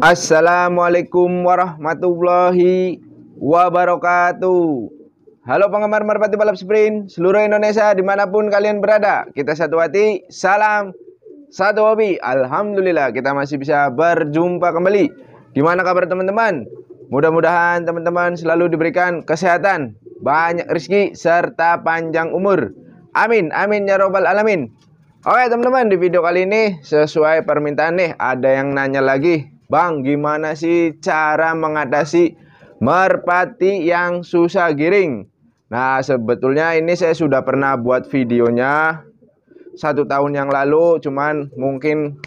Assalamualaikum warahmatullahi wabarakatuh. Halo penggemar merpati balap sprint seluruh Indonesia dimanapun kalian berada. Kita satu hati, salam satu hobi. Alhamdulillah kita masih bisa berjumpa kembali. Gimana kabar teman-teman? Mudah-mudahan teman-teman selalu diberikan kesehatan, banyak rezeki, serta panjang umur. Amin, amin ya robbal alamin. Oke teman-teman, di video kali ini sesuai permintaan nih, ada yang nanya lagi, Bang, gimana sih cara mengatasi merpati yang susah giring? Nah, sebetulnya ini saya sudah pernah buat videonya 1 tahun yang lalu, cuman mungkin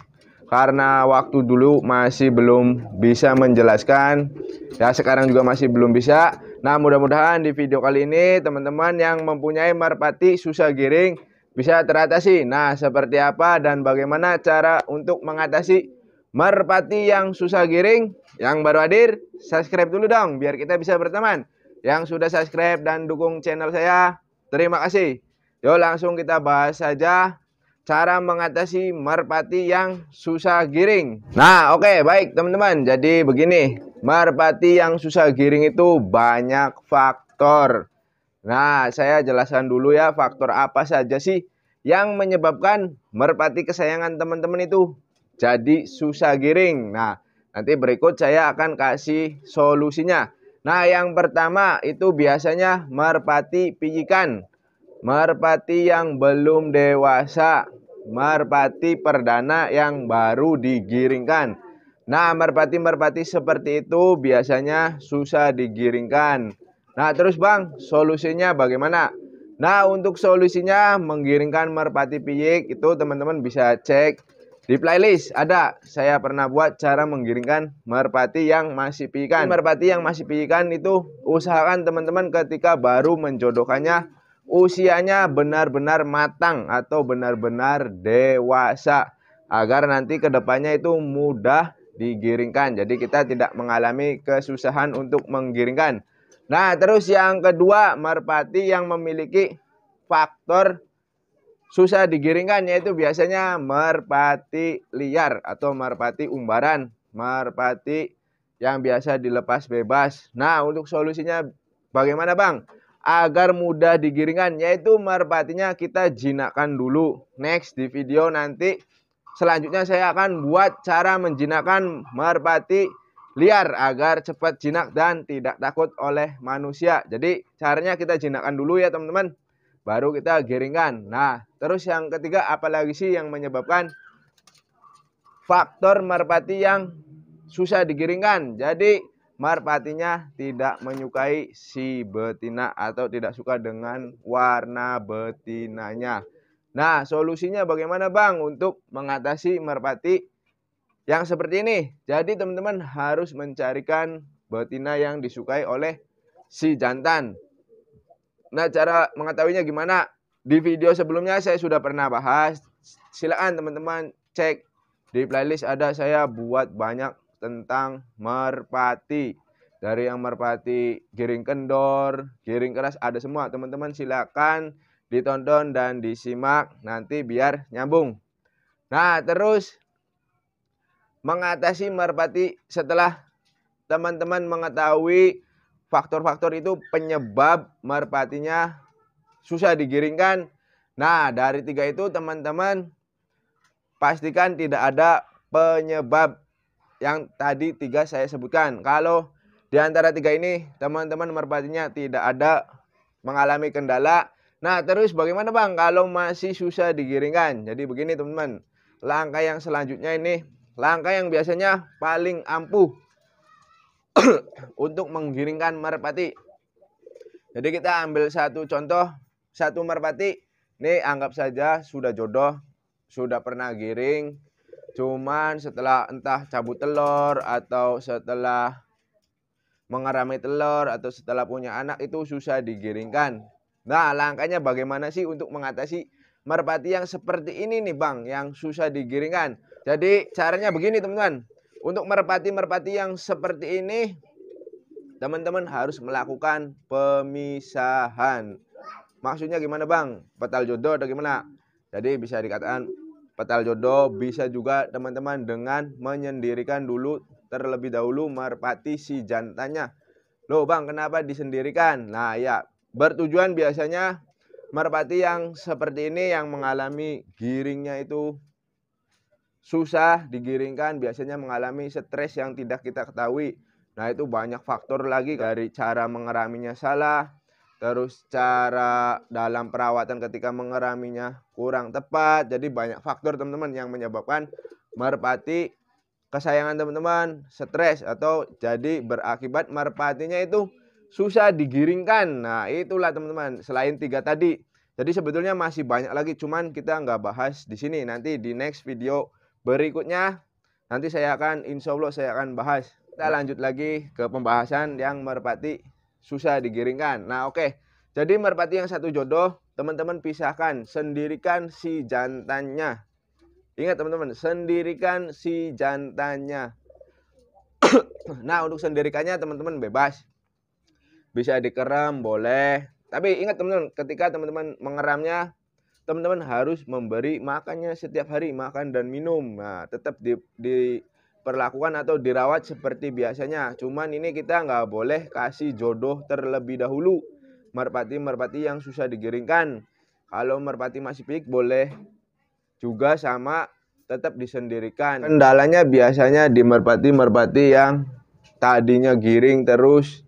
karena waktu dulu masih belum bisa menjelaskan, ya sekarang juga masih belum bisa. Nah, mudah-mudahan di video kali ini teman-teman yang mempunyai merpati susah giring bisa teratasi. Nah, seperti apa dan bagaimana cara untuk mengatasi merpati yang susah giring? Yang baru hadir, subscribe dulu dong biar kita bisa berteman. Yang sudah subscribe dan dukung channel saya, terima kasih. Yuk langsung kita bahas saja cara mengatasi merpati yang susah giring. Nah, oke, baik teman-teman. Jadi begini, merpati yang susah giring itu banyak faktor. Nah, saya jelaskan dulu ya faktor apa saja sih yang menyebabkan merpati kesayangan teman-teman itu jadi susah giring. Nah, nanti berikut saya akan kasih solusinya. Nah, yang pertama itu biasanya merpati pijikan, merpati yang belum dewasa, merpati perdana yang baru digiringkan. Nah, merpati-merpati seperti itu biasanya susah digiringkan. Nah, terus Bang, solusinya bagaimana? Nah, untuk solusinya menggiringkan merpati piyik itu teman-teman bisa cek di playlist. Ada, saya pernah buat cara menggiringkan merpati yang masih pijikan. Merpati yang masih pijikan itu usahakan teman-teman ketika baru menjodohkannya usianya benar-benar matang atau benar-benar dewasa, agar nanti kedepannya itu mudah digiringkan. Jadi kita tidak mengalami kesusahan untuk menggiringkan. Nah, terus yang kedua, merpati yang memiliki faktor susah digiringkan yaitu biasanya merpati liar atau merpati umbaran, merpati yang biasa dilepas bebas. Nah, untuk solusinya bagaimana Bang? Agar mudah digiringkan, yaitu merpatinya kita jinakkan dulu. Next di video nanti selanjutnya saya akan buat cara menjinakkan merpati liar agar cepat jinak dan tidak takut oleh manusia. Jadi caranya kita jinakkan dulu ya teman-teman, baru kita giringkan. Nah, terus yang ketiga, apalagi sih yang menyebabkan faktor merpati yang susah digiringkan? Jadi merpatinya tidak menyukai si betina atau tidak suka dengan warna betinanya. Nah, solusinya bagaimana Bang untuk mengatasi merpati yang seperti ini? Jadi teman-teman harus mencarikan betina yang disukai oleh si jantan. Nah, cara mengetahuinya gimana? Di video sebelumnya saya sudah pernah bahas. Silakan teman-teman cek di playlist, ada saya buat banyak tentang merpati. Dari yang merpati giring kendor, giring keras, ada semua. Teman-teman silakan ditonton dan disimak nanti biar nyambung. Nah, terus mengatasi merpati setelah teman-teman mengetahui faktor-faktor itu penyebab merpatinya susah digiringkan. Nah, dari 3 itu teman-teman pastikan tidak ada penyebab yang tadi 3 saya sebutkan. Kalau di antara 3 ini teman-teman merpatinya tidak ada mengalami kendala. Nah, terus bagaimana Bang kalau masih susah digiringkan? Jadi begini teman-teman, langkah yang selanjutnya ini langkah yang biasanya paling ampuh untuk menggiringkan merpati. Jadi kita ambil satu contoh, satu merpati. Ini anggap saja sudah jodoh, sudah pernah giring. Cuman setelah entah cabut telur atau setelah mengerami telur atau setelah punya anak itu susah digiringkan. Nah, langkahnya bagaimana sih untuk mengatasi merpati yang seperti ini nih Bang, yang susah digiringkan? Jadi caranya begini teman-teman. Untuk merpati-merpati yang seperti ini, teman-teman harus melakukan pemisahan. Maksudnya gimana Bang? Petal jodoh atau gimana? Jadi bisa dikatakan petal jodoh, bisa juga teman-teman dengan menyendirikan dulu terlebih dahulu merpati si jantannya. Loh Bang, kenapa disendirikan? Nah ya, bertujuan biasanya merpati yang seperti ini yang mengalami giringnya itu susah digiringkan, biasanya mengalami stres yang tidak kita ketahui. Nah itu banyak faktor lagi, dari cara mengeraminya salah, terus cara dalam perawatan ketika mengeraminya kurang tepat. Jadi banyak faktor teman-teman yang menyebabkan merpati kesayangan teman-teman stres atau jadi berakibat merpatinya itu susah digiringkan. Nah itulah teman-teman, selain 3 tadi. Jadi sebetulnya masih banyak lagi, cuman kita nggak bahas di sini. Nanti di next video berikutnya nanti insya Allah saya akan bahas. Kita lanjut lagi ke pembahasan yang merpati susah digiringkan. Nah oke, jadi merpati yang satu jodoh teman-teman pisahkan, sendirikan si jantannya. Ingat teman-teman, sendirikan si jantannya. Nah untuk sendirikannya teman-teman bebas, bisa dikeram boleh, tapi ingat teman-teman, ketika teman-teman mengeramnya, teman-teman harus memberi makannya setiap hari, makan dan minum. Nah, tetap diperlakukan atau dirawat seperti biasanya. Cuman ini kita nggak boleh kasih jodoh terlebih dahulu. Merpati-merpati yang susah digiringkan. Kalau merpati masih pik boleh juga sama tetap disendirikan. Kendalanya biasanya di merpati-merpati yang tadinya giring terus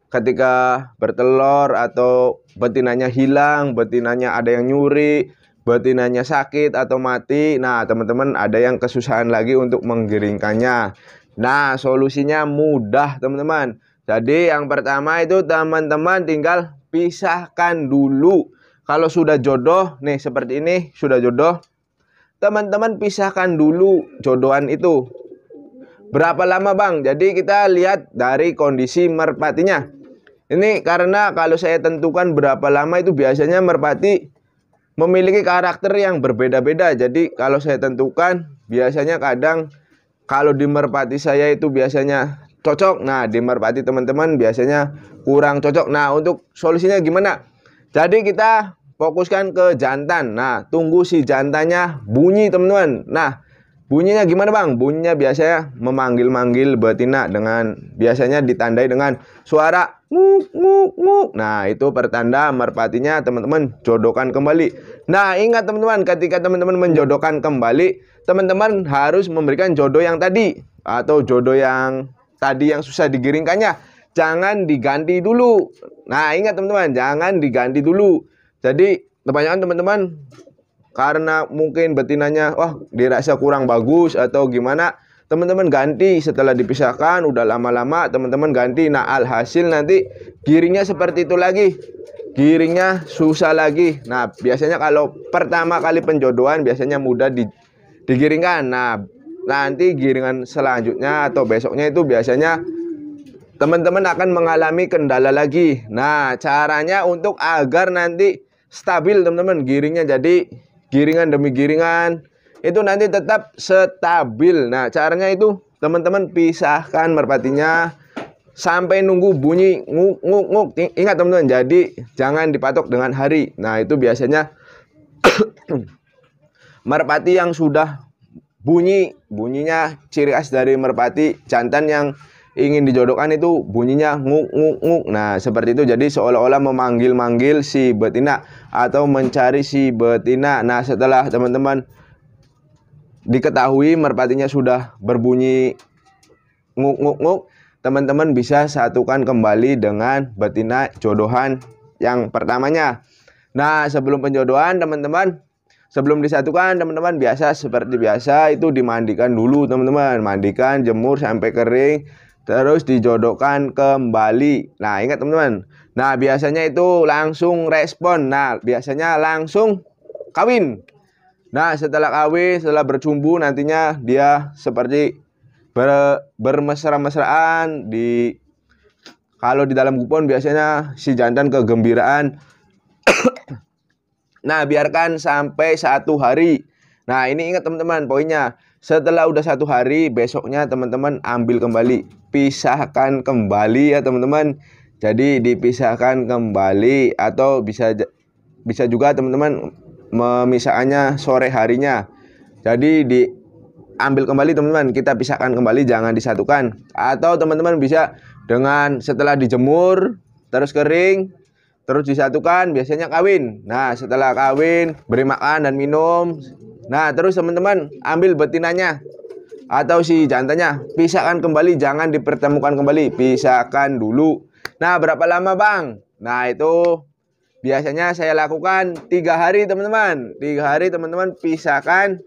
ketika bertelur atau betinanya hilang, betinanya ada yang nyuri, betinanya sakit atau mati. Nah teman-teman ada yang kesusahan lagi untuk menggiringkannya. Nah solusinya mudah teman-teman. Jadi yang pertama itu teman-teman tinggal pisahkan dulu. Kalau sudah jodoh nih seperti ini, sudah jodoh, teman-teman pisahkan dulu jodohan itu. Berapa lama Bang? Jadi kita lihat dari kondisi merpatinya. Ini karena kalau saya tentukan berapa lama itu biasanya merpati memiliki karakter yang berbeda-beda. Jadi kalau saya tentukan biasanya kadang kalau di merpati saya itu biasanya cocok. Nah di merpati teman-teman biasanya kurang cocok. Nah untuk solusinya gimana? Jadi kita fokuskan ke jantan. Nah tunggu si jantannya bunyi teman-teman. Nah bunyinya gimana Bang? Bunyinya biasanya memanggil-manggil betina dengan biasanya ditandai dengan suara nguk nguk nguk. Nah, itu pertanda merpatinya teman-teman jodohkan kembali. Nah, ingat teman-teman, ketika teman-teman menjodohkan kembali, teman-teman harus memberikan jodoh yang tadi atau jodoh yang tadi yang susah digiringkannya. Jangan diganti dulu. Nah, ingat teman-teman, jangan diganti dulu. Jadi, kebanyakan teman-teman karena mungkin betinanya dirasa kurang bagus atau gimana, teman-teman ganti setelah dipisahkan, udah lama-lama teman-teman ganti. Nah alhasil nanti giringnya seperti itu lagi, giringnya susah lagi. Nah biasanya kalau pertama kali penjodohan biasanya mudah digiringkan. Nah nanti giringan selanjutnya atau besoknya itu biasanya teman-teman akan mengalami kendala lagi. Nah caranya untuk agar nanti stabil teman-teman giringnya, jadi giringan demi giringan itu nanti tetap stabil. Nah caranya itu teman-teman pisahkan merpatinya sampai nunggu bunyi nguk nguk nguk. Ingat teman-teman, jadi jangan dipatok dengan hari. Nah itu biasanya merpati yang sudah bunyinya ciri khas dari merpati jantan yang ingin dijodohkan itu bunyinya nguk nguk nguk. Nah seperti itu, jadi seolah-olah memanggil-manggil si betina atau mencari si betina. Nah setelah teman-teman diketahui merpatinya sudah berbunyi nguk nguk nguk, teman-teman bisa satukan kembali dengan betina jodohan yang pertamanya. Nah sebelum penjodohan teman-teman, sebelum disatukan teman-teman biasa seperti biasa itu dimandikan dulu teman-teman, mandikan, jemur sampai kering, terus dijodohkan kembali. Nah ingat teman-teman, nah biasanya itu langsung respon. Nah biasanya langsung kawin. Nah setelah kawin, setelah bercumbu, nantinya dia seperti bermesra-mesraan, Kalau di dalam kupon biasanya si jantan kegembiraan. Nah, biarkan sampai 1 hari. Nah, ini ingat teman-teman poinnya. Setelah udah 1 hari, besoknya teman-teman ambil kembali. Pisahkan kembali ya teman-teman. Jadi dipisahkan kembali atau bisa juga teman-teman memisahkannya sore harinya. Jadi diambil kembali teman-teman, kita pisahkan kembali, jangan disatukan. Atau teman-teman bisa dengan setelah dijemur terus kering terus disatukan, biasanya kawin. Nah, setelah kawin beri makan dan minum. Nah, terus teman-teman ambil betinanya atau si jantannya, pisahkan kembali, jangan dipertemukan kembali, pisahkan dulu. Nah, berapa lama bang? Nah, itu biasanya saya lakukan 3 hari teman-teman. 3 hari teman-teman pisahkan.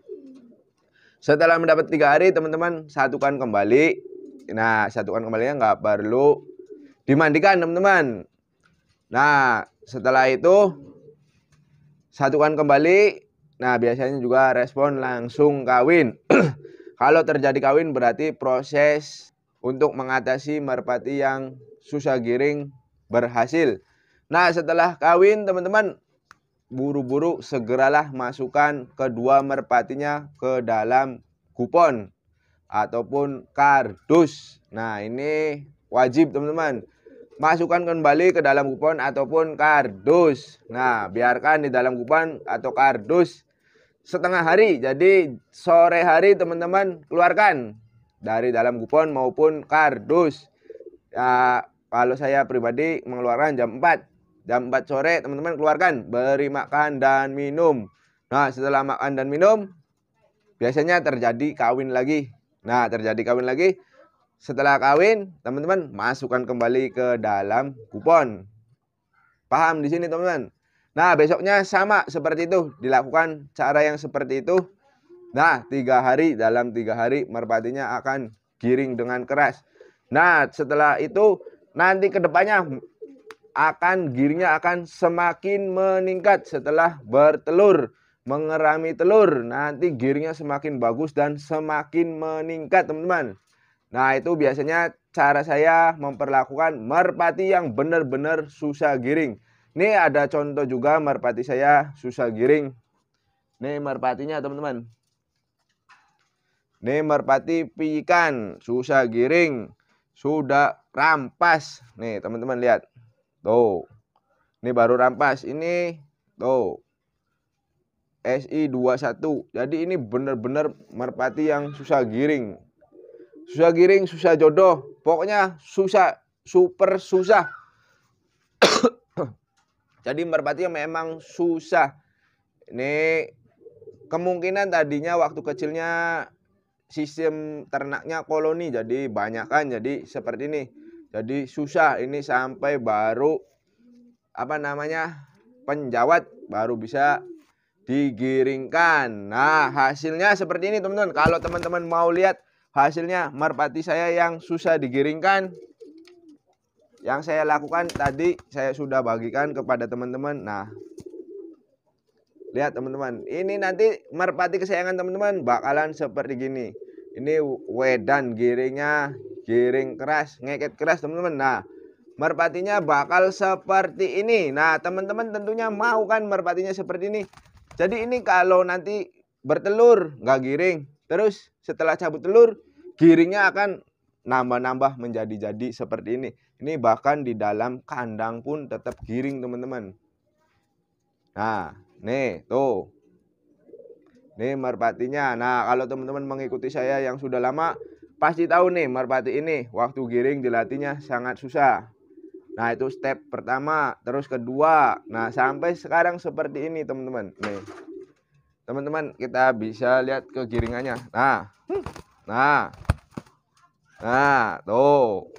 Setelah mendapat 3 hari teman-teman satukan kembali. Nah, satukan kembalinya nggak perlu dimandikan teman-teman. Nah, setelah itu satukan kembali. Nah, biasanya juga respon langsung kawin. Kalau terjadi kawin berarti proses untuk mengatasi merpati yang susah giring berhasil. Nah, setelah kawin teman-teman buru-buru segeralah masukkan kedua merpatinya ke dalam kupon ataupun kardus. Nah, ini wajib teman-teman. Masukkan kembali ke dalam kupon ataupun kardus. Nah, biarkan di dalam kupon atau kardus setengah hari. Jadi sore hari teman-teman keluarkan dari dalam kupon maupun kardus. Ya, kalau saya pribadi mengeluarkan jam 4. Jam 4 sore teman-teman keluarkan, beri makan dan minum. Nah, setelah makan dan minum biasanya terjadi kawin lagi. Nah, terjadi kawin lagi. Setelah kawin, teman-teman masukkan kembali ke dalam kupon. Paham di sini, teman-teman? Nah, besoknya sama seperti itu, dilakukan cara yang seperti itu. Nah, 3 hari, dalam 3 hari merpatinya akan giring dengan keras. Nah, setelah itu nanti kedepannya giringnya akan semakin meningkat setelah bertelur, mengerami telur. Nanti giringnya semakin bagus dan semakin meningkat, teman-teman. Nah, itu biasanya cara saya memperlakukan merpati yang benar-benar susah giring. Ini ada contoh juga merpati saya susah giring. Nih merpatinya teman-teman. Nih merpati pikan susah giring. Sudah rampas. Nih teman-teman lihat. Tuh. Ini baru rampas. Ini tuh. SI21. Jadi ini benar-benar merpati yang susah giring. Susah giring, susah jodoh. Pokoknya susah, super susah. Jadi merpati memang susah. Ini kemungkinan tadinya waktu kecilnya sistem ternaknya koloni, jadi banyak kan, jadi seperti ini. Jadi susah ini sampai baru penjawat baru bisa digiringkan. Nah, hasilnya seperti ini teman-teman. Kalau teman-teman mau lihat hasilnya merpati saya yang susah digiringkan, yang saya lakukan tadi saya sudah bagikan kepada teman-teman. Nah, lihat teman-teman, ini nanti merpati kesayangan teman-teman bakalan seperti gini. Ini wedan giringnya, giring keras, ngeket keras teman-teman. Nah, merpatinya bakal seperti ini. Nah, teman-teman tentunya mau kan merpatinya seperti ini. Jadi ini kalau nanti bertelur nggak giring, terus setelah cabut telur giringnya akan nambah-nambah menjadi-jadi seperti ini. Ini bahkan di dalam kandang pun tetap giring teman-teman. Nah, nih tuh. Nih merpatinya. Nah, kalau teman-teman mengikuti saya yang sudah lama pasti tahu nih merpati ini waktu giring dilatihnya sangat susah. Nah, itu step pertama, terus kedua. Nah, sampai sekarang seperti ini teman-teman. Nih. Teman-teman kita bisa lihat kegiringannya. Nah. Nah. Nah, tuh.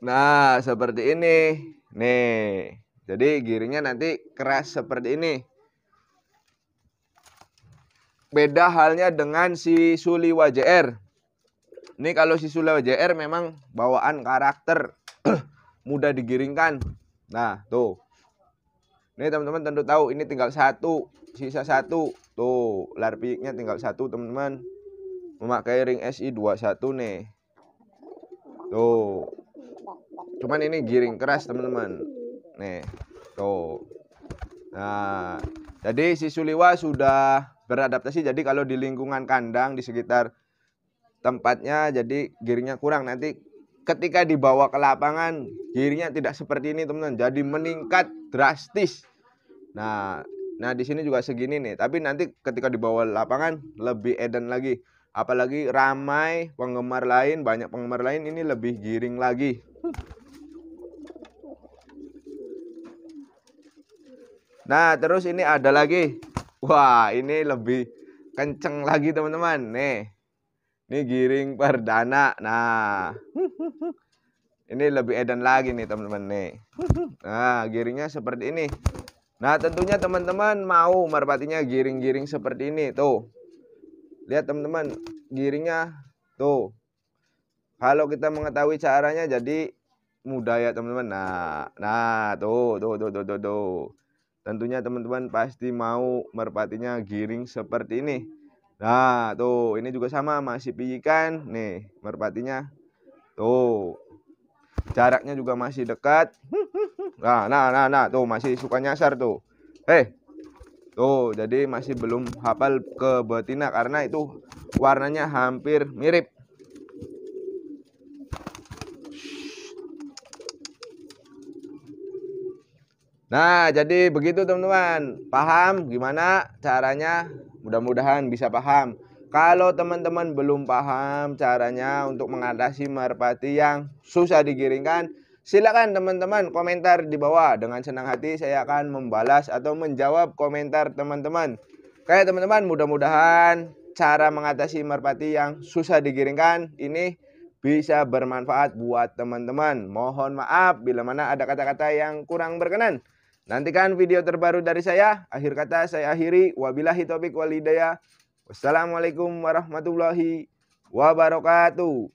Nah, seperti ini. Nih. Jadi giringnya nanti keras seperti ini. Beda halnya dengan si Suliwa JR. Ini kalau si Suliwa JR memang bawaan karakter mudah digiringkan. Nah, tuh. Ini teman-teman tentu tahu ini tinggal satu, sisa satu. Tuh, larpiknya tinggal satu, teman-teman. Memakai ring SI21 nih. Tuh. Cuman ini giring keras teman-teman. Nih, tuh. Nah, jadi si Suliwa sudah beradaptasi. Jadi kalau di lingkungan kandang di sekitar tempatnya, jadi giringnya kurang. Nanti ketika dibawa ke lapangan, giringnya tidak seperti ini teman-teman. Jadi meningkat drastis. Nah, di sini juga segini nih. Tapi nanti ketika dibawa lapangan lebih edan lagi. Apalagi ramai penggemar lain, banyak penggemar lain, ini lebih giring lagi. Nah, terus ini ada lagi. Wah, ini lebih kenceng lagi teman-teman. Nih. Ini giring perdana. Nah. Ini lebih edan lagi nih teman-teman nih. Nah, giringnya seperti ini. Nah, tentunya teman-teman mau merpatinya giring-giring seperti ini. Tuh. Lihat teman-teman, giringnya tuh. Kalau kita mengetahui caranya jadi mudah ya teman-teman. Nah, tuh. Tentunya teman-teman pasti mau merpatinya giring seperti ini. Nah, tuh, ini juga sama, masih pijikan. Nih, merpatinya. Tuh. Jaraknya juga masih dekat. Nah, tuh masih suka nyasar tuh. Tuh, jadi masih belum hafal ke betina karena itu warnanya hampir mirip. Nah, jadi begitu teman-teman. Paham gimana caranya? Mudah-mudahan bisa paham. Kalau teman-teman belum paham caranya untuk mengatasi merpati yang susah digiringkan, silakan teman-teman komentar di bawah. Dengan senang hati saya akan membalas atau menjawab komentar teman-teman. Oke teman-teman, mudah-mudahan cara mengatasi merpati yang susah digiringkan ini bisa bermanfaat buat teman-teman. Mohon maaf bila mana ada kata-kata yang kurang berkenan. Nantikan video terbaru dari saya. Akhir kata saya akhiri. Wabillahi taufiq wal hidayah. Wassalamualaikum warahmatullahi wabarakatuh.